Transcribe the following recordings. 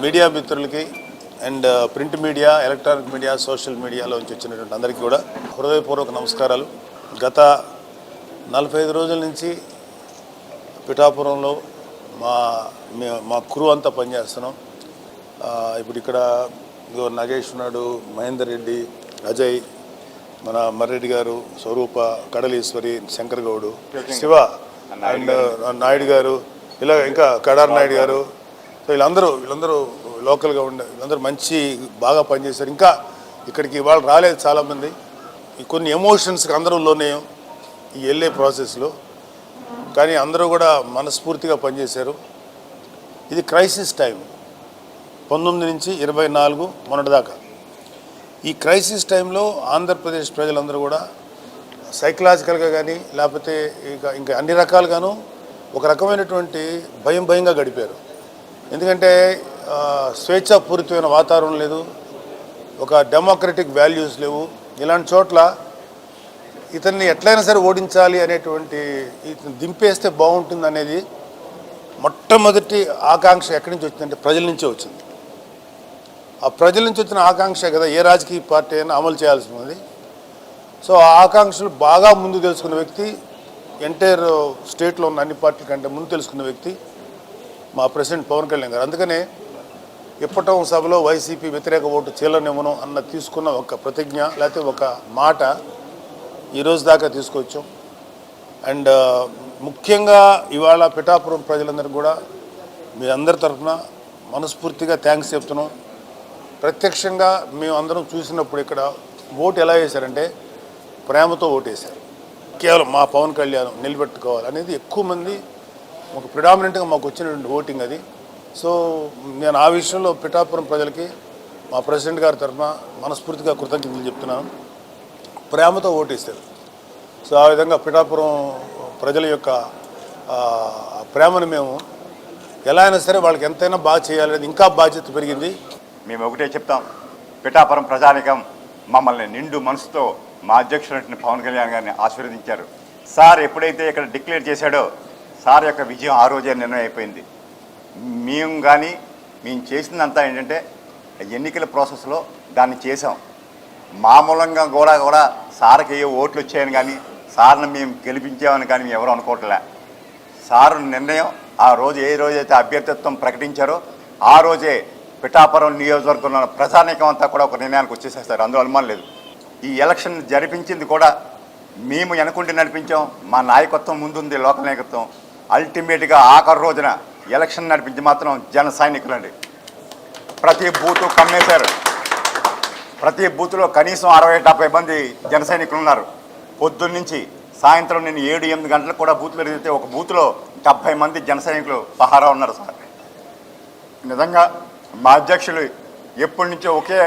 Media మిత్రులకి and print media, electronic media, social మీడియాలోంచి వచ్చినటువంటి అందరికీ కూడా హృదయపూర్వక నమస్కారాలు. గత 45 రోజుల నుంచి పిఠాపురంలో మా క్రూ అంతా పనిచేస్తున్నాం. ఇప్పుడు ఇక్కడ నాగేష్ ఉన్నాడు, మహేందర్ రెడ్డి, అజయ్, మన మర్రెడ్డి గారు, స్వరూప, కడలీశ్వరి, శంకర్ గౌడు, శివ అండ్ నాయుడు గారు, ఇలా ఇంకా కడార్ నాయుడు గారు. సో వీళ్ళందరూ లోకల్గా ఉండే వీళ్ళందరూ బాగా పనిచేశారు. ఇంకా ఇక్కడికి ఇవాళ రాలేదు చాలామంది. కొన్ని ఎమోషన్స్కి అందరూ లోనేయం ఈ వెళ్ళే ప్రాసెస్లో, కానీ అందరూ కూడా మనస్ఫూర్తిగా పనిచేశారు. ఇది క్రైసిస్ టైం, 19 నుంచి 24 మొన్నటిదాకా. ఈ క్రైసిస్ టైంలో ఆంధ్రప్రదేశ్ ప్రజలందరూ కూడా సైకలాజికల్గా కానీ లేకపోతే ఇంకా అన్ని రకాలుగాను ఒక రకమైనటువంటి భయంగా గడిపారు. ఎందుకంటే స్వేచ్ఛాపూరితమైన వాతావరణం లేదు, ఒక డెమోక్రటిక్ వాల్యూస్ లేవు. ఇలాంటి చోట్ల ఇతన్ని ఎట్లయినా సరే ఓడించాలి అనేటువంటి, ఇతను దింపేస్తే బాగుంటుంది అనేది మొట్టమొదటి ఆకాంక్ష ఎక్కడి నుంచి వచ్చిందంటే ప్రజల నుంచే వచ్చింది. ఆ ప్రజల నుంచి వచ్చిన ఆకాంక్ష కదా ఏ రాజకీయ పార్టీ అయినా అమలు చేయాల్సి ఉంది. సో ఆ ఆకాంక్షలు బాగా ముందు తెలుసుకున్న వ్యక్తి, ఎంటైర్ స్టేట్లో ఉన్న అన్ని పార్టీల కంటే ముందు తెలుసుకున్న వ్యక్తి మా ప్రెసిడెంట్ పవన్ కళ్యాణ్ గారు. అందుకనే ఇప్పటం సభలో వైసీపీ వ్యతిరేక ఓటు చీలనివ్వను అన్న తీసుకున్న ఒక ప్రతిజ్ఞ లేకపోతే ఒక మాట ఈరోజు దాకా తీసుకొచ్చాం. అండ్ ముఖ్యంగా ఇవాళ పిఠాపురం ప్రజలందరికీ కూడా మీ అందరి తరఫున మనస్ఫూర్తిగా థ్యాంక్స్ చెప్తున్నాం. ప్రత్యక్షంగా మేము అందరం చూసినప్పుడు ఇక్కడ ఓటు ఎలా వేశారంటే ప్రేమతో ఓటు వేశారు. కేవలం మా పవన్ కళ్యాణ్ నిలబెట్టుకోవాలి అనేది ఎక్కువ మంది ఒక ప్రిడామినెంట్గా మాకు వచ్చినటువంటి ఓటింగ్ అది. సో నేను ఆ విషయంలో పిఠాపురం ప్రజలకి మా ప్రెసిడెంట్ గారి తరఫున మనస్ఫూర్తిగా కృతజ్ఞతలు చెప్తున్నాను. ప్రేమతో ఓటేస్తారు. సో ఆ విధంగా పిఠాపురం ప్రజల యొక్క ప్రేమను మేము ఎలా అయినా సరే వాళ్ళకి ఎంతైనా బాగా చేయాలనేది ఇంకా బాధ్యత పెరిగింది. మేము ఒకటే చెప్తాం, పిఠాపురం ప్రజానికం మమ్మల్ని నిండు మనసుతో మా అధ్యక్షుడు పవన్ కళ్యాణ్ గారిని ఆశీర్వదించారు. సార్ ఎప్పుడైతే ఇక్కడ డిక్లేర్ చేశాడో సార్ యొక్క విజయం ఆ రోజే నిర్ణయం అయిపోయింది. మేము చేసిందంతా ఏంటంటే ఎన్నికల ప్రాసెస్లో దాన్ని చేసాం. మామూలంగా కూడా సార్కి ఏ ఓట్లు వచ్చాయని కానీ సార్ని మేము గెలిపించామని కానీ మేము ఎవరు అనుకోవట్లే. సార్ నిర్ణయం ఆ రోజు ఏ రోజైతే అభ్యర్థిత్వం ప్రకటించారో ఆ రోజే పిఠాపురం నియోజకవర్గంలో ప్రజానీకం అంతా కూడా ఒక నిర్ణయానికి వచ్చేసేస్తారు, అందులో అనుమానం లేదు. ఈ ఎలక్షన్ జరిపించింది కూడా మేము వెనకుండి నడిపించాం. మా నాయకత్వం ముందుంది, లోకల్ నాయకత్వం. అల్టిమేట్గా ఆఖరి రోజున ఎలక్షన్ నడిపించి మాత్రం జన సైనికులండి. ప్రతి బూతు కమ్మేశారు. ప్రతి బూత్లో కనీసం 60-70 మంది జన సైనికులు ఉన్నారు. పొద్దున్నుంచి సాయంత్రం నేను 7-8 గంటలకు కూడా బూత్లో తిరిగితే ఒక బూత్లో 70 మంది జన సైనికులు పహారా ఉన్నారు సార్. నిజంగా మా అధ్యక్షులు ఎప్పటి నుంచో ఒకే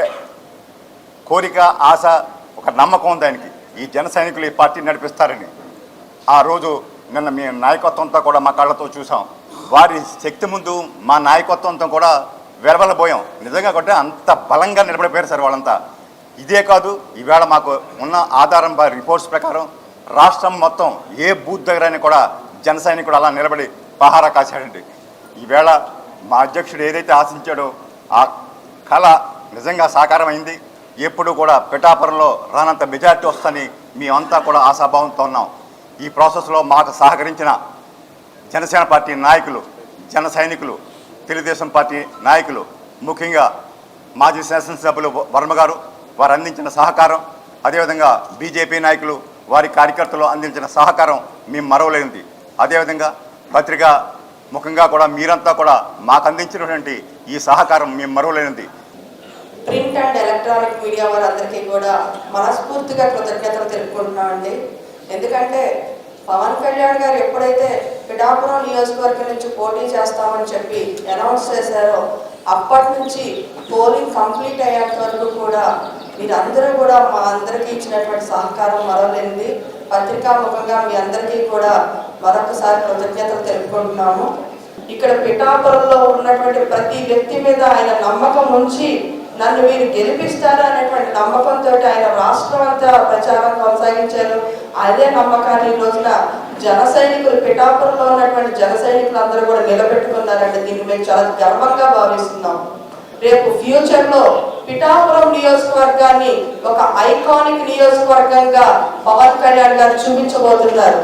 కోరిక, ఆశ, ఒక నమ్మకం ఉంది ఆయనకి, ఈ జన సైనికులు ఈ పార్టీ నడిపిస్తారని. ఆ రోజు నిన్న మీ నాయకత్వంతో కూడా మా కళ్ళతో చూసాం. వారి శక్తి ముందు మా నాయకత్వంతో కూడా వెరవలబోయాం. నిజంగా కూడా అంత బలంగా నిలబడిపోయారు సార్ వాళ్ళంతా. ఇదే కాదు, ఈవేళ మాకు ఉన్న ఆధారం రిపోర్ట్స్ ప్రకారం రాష్ట్రం మొత్తం ఏ బూత్ దగ్గరైనా కూడా జన సైనికుడు అలా నిలబడి పహారా కాశాడండి. ఈవేళ మా అధ్యక్షుడు ఏదైతే ఆశించాడో ఆ కళ నిజంగా సాకారం అయింది. ఎప్పుడు కూడా పిఠాపురంలో రానంత మెజార్టీ వస్తుందని మేమంతా కూడా ఆశాభావంతో ఉన్నాం. ఈ ప్రాసెస్లో మాకు సహకరించిన జనసేన పార్టీ నాయకులు, జన సైనికులు, తెలుగుదేశం పార్టీ నాయకులు, ముఖ్యంగా మాజీ శాసనసభ్యులు వర్మ గారు, వారు అందించిన సహకారం, అదేవిధంగా బీజేపీ నాయకులు, వారి కార్యకర్తలు అందించిన సహకారం మేము మరవలేనిది. అదేవిధంగా పత్రికా ముఖంగా కూడా మీరంతా కూడా మాకు అందించినటువంటి ఈ సహకారం మేము మరవలేనిది. ప్రింట్ అండ్ ఎలక్ట్రానిక్ మీడియా వారందరికీ కూడా మనస్ఫూర్తిగా కృతజ్ఞతలు తెలుపుకుంటున్నామండి. ఎందుకంటే పవన్ కళ్యాణ్ గారు ఎప్పుడైతే పిఠాపురం నియోజకవర్గం నుంచి పోటీ చేస్తామని చెప్పి అనౌన్స్ చేశారో అప్పటి నుంచి పోలింగ్ కంప్లీట్ అయ్యేంత వరకు కూడా మీరందరూ కూడా మా అందరికీ ఇచ్చినటువంటి సహకారం మరవలేనిది. పత్రికాముఖంగా మీ అందరికీ కూడా మరొకసారి కృతజ్ఞతలు తెలుపుకుంటున్నాము. ఇక్కడ పిఠాపురంలో ఉన్నటువంటి ప్రతి వ్యక్తి మీద ఆయన నమ్మకం ఉంచి నన్ను మీరు గెలిపిస్తారు అనేటువంటి నమ్మకంతో ఆయన రాష్ట్రం అంతా ప్రచారం కొనసాగించారు. అదే నమ్మకాన్ని ఈ రోజున జన సైనికులు పిఠాపురంలో ఉన్నటువంటి జన సైనికులు అందరూ కూడా నిలబెట్టుకున్నారంటే దీన్ని మేము చాలా గర్వంగా భావిస్తున్నాం. రేపు ఫ్యూచర్లో పిఠాపురం నియోజకవర్గాన్ని ఒక ఐకానిక్ నియోజకవర్గంగా పవన్ కళ్యాణ్ గారు చూపించబోతున్నారు.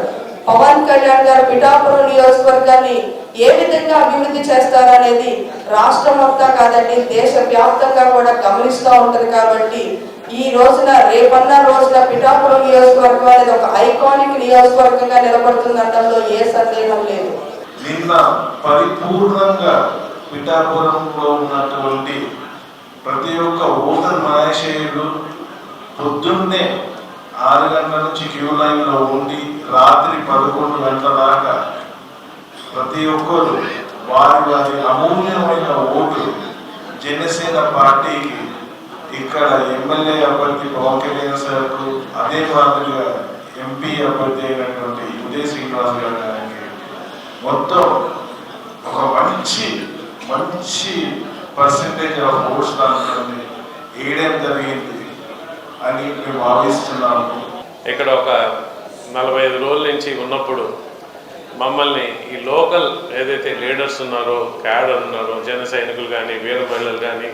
పవన్ కళ్యాణ్ గారు పిఠాపురం నియోజకవర్గాన్ని ఏ విధంగా అభివృద్ధి చేస్తారనేది రాష్ట్రం మొత్తం కాదండి, దేశ వ్యాప్తంగా కూడా గమనిస్తూ ఉంటుంది. కాబట్టి ఈ రోజున రేపన్న రోజున పిఠాపురం నియోజకవర్గం అనేది ఒక ఐకానిక్ నియోజకవర్గంగా నిలబడుతుందనడంలో ఏ సందేహం లేదు. నిన్న పరిపూర్ణంగా పిఠాపురంలో ఉన్నటువంటి ప్రతి ఒక్క ఓటర్ మహాశయుడు పొద్దున్నే 6 గంటల నుంచి క్యూ లైన్లో ఉండి రాత్రి 11 గంటల దాకా ప్రతి ఒక్కరు వారి అమూల్యమైన ఓటు జనసేన పార్టీకి ఇక్కడ ఎమ్మెల్యే అభ్యర్థి పవన్ కళ్యాణ్ సార్కు, అదే మాదిరిగా ఎంపీ అభ్యర్థి అయినటువంటి ఉదయ్ శ్రీనివాస్ గారికి మొత్తం ఒక మంచి పర్సెంటేజ్ ఆఫ్ ఓట్స్ దాంట్లో వేయడం జరిగింది అని మేము భావిస్తున్నాము. ఇక్కడ ఒక 45 రోజుల నుంచి ఉన్నప్పుడు మమ్మల్ని ఈ లోకల్ ఏదైతే లీడర్స్ ఉన్నారో, క్యాడర్ ఉన్నారో, జన సైనికులు కానీ, వీర మహిళలు కానీ,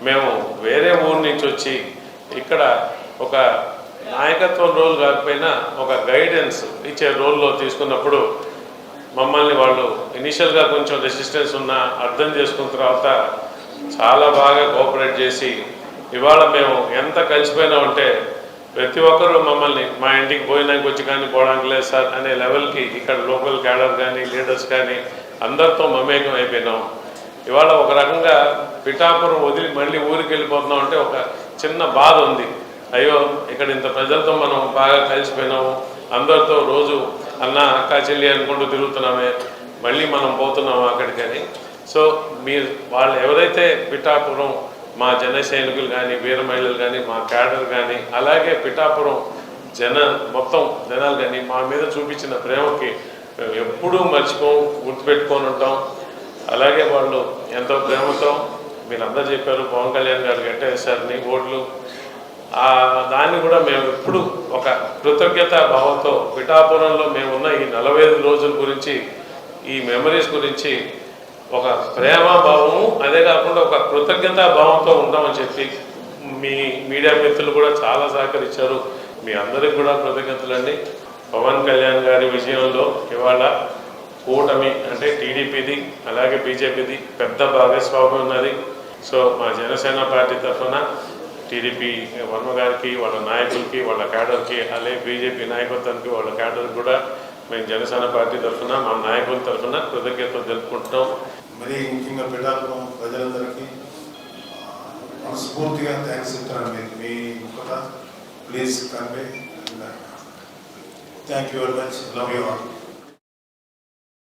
మేము వేరే ఊరు నుంచి వచ్చి ఇక్కడ ఒక నాయకత్వం రోల్ కాకపోయినా ఒక గైడెన్స్ ఇచ్చే రోల్లో తీసుకున్నప్పుడు మమ్మల్ని వాళ్ళు ఇనిషియల్గా కొంచెం రెసిస్టెన్స్ ఉన్నా అర్థం చేసుకున్న తర్వాత చాలా బాగా కోఆపరేట్ చేసి ఇవాళ మేము ఎంత కలిసిపోయినా ఉంటే ప్రతి ఒక్కరూ మమ్మల్ని మా ఇంటికి పోయినాక వచ్చి కానీ పోవడానికి లేదు సార్ అనే లెవెల్కి ఇక్కడ లోకల్ క్యాడర్ కానీ, లీడర్స్ కానీ అందరితో మమేకం అయిపోయినాం. ఇవాళ ఒక రకంగా పిఠాపురం వదిలి మళ్ళీ ఊరికి వెళ్ళిపోతున్నాం అంటే ఒక చిన్న బాధ ఉంది. అయ్యో ఇక్కడ ఇంత ప్రజలతో మనం బాగా కలిసిపోయినాము, అందరితో రోజు అన్న అక్క చెల్లి అనుకుంటూ తిరుగుతున్నామే, మళ్ళీ మనం పోతున్నాము అక్కడికని. సో మీరు వాళ్ళు ఎవరైతే పిఠాపురం మా జన సైనికులు కానీ, వీర మహిళలు కానీ, మా క్యాడర్ కానీ, అలాగే పిఠాపురం మొత్తం జనాలు కానీ మా మీద చూపించిన ప్రేమకి మేము ఎప్పుడూ గుర్తుపెట్టుకొని ఉంటాం. అలాగే వాళ్ళు ఎంతో ప్రేమతో మీరందరూ చెప్పారు పవన్ కళ్యాణ్ గారు గట్టేశారని ఓట్లు, దాన్ని కూడా మేము ఎప్పుడు ఒక కృతజ్ఞతా భావంతో పిఠాపురంలో మేమున్న ఈ 45 రోజుల గురించి, ఈ మెమరీస్ గురించి ఒక ప్రేమాభావము, అదే కాకుండా ఒక కృతజ్ఞతా భావంతో ఉంటామని చెప్పి మీ మీడియా మిత్రులు కూడా చాలా సహకరించారు. మీ అందరికి కూడా కృతజ్ఞతలండి. పవన్ కళ్యాణ్ గారి విజయంలో ఇవాళ కూటమి అంటే టీడీపీది అలాగే బీజేపీది పెద్ద భాగస్వామ్యం ఉన్నది. సో మా జనసేన పార్టీ తరఫున టీడీపీ వర్మ గారికి, వాళ్ళ నాయకులకి, వాళ్ళ క్యాడర్కి, అలాగే బీజేపీ నాయకత్వానికి, వాళ్ళ క్యాడర్కి కూడా మేము జనసేన పార్టీ తరఫున మా నాయకుల తరఫున కృతజ్ఞతలు తెలుపుకుంటున్నాం. మరి ముఖ్యంగా పిఠాపురం ప్రజలందరికీ మనస్ఫూర్తిగా థ్యాంక్స్ చెప్తాను. మీ ముఖత please convey. Thank you very much. Love you all.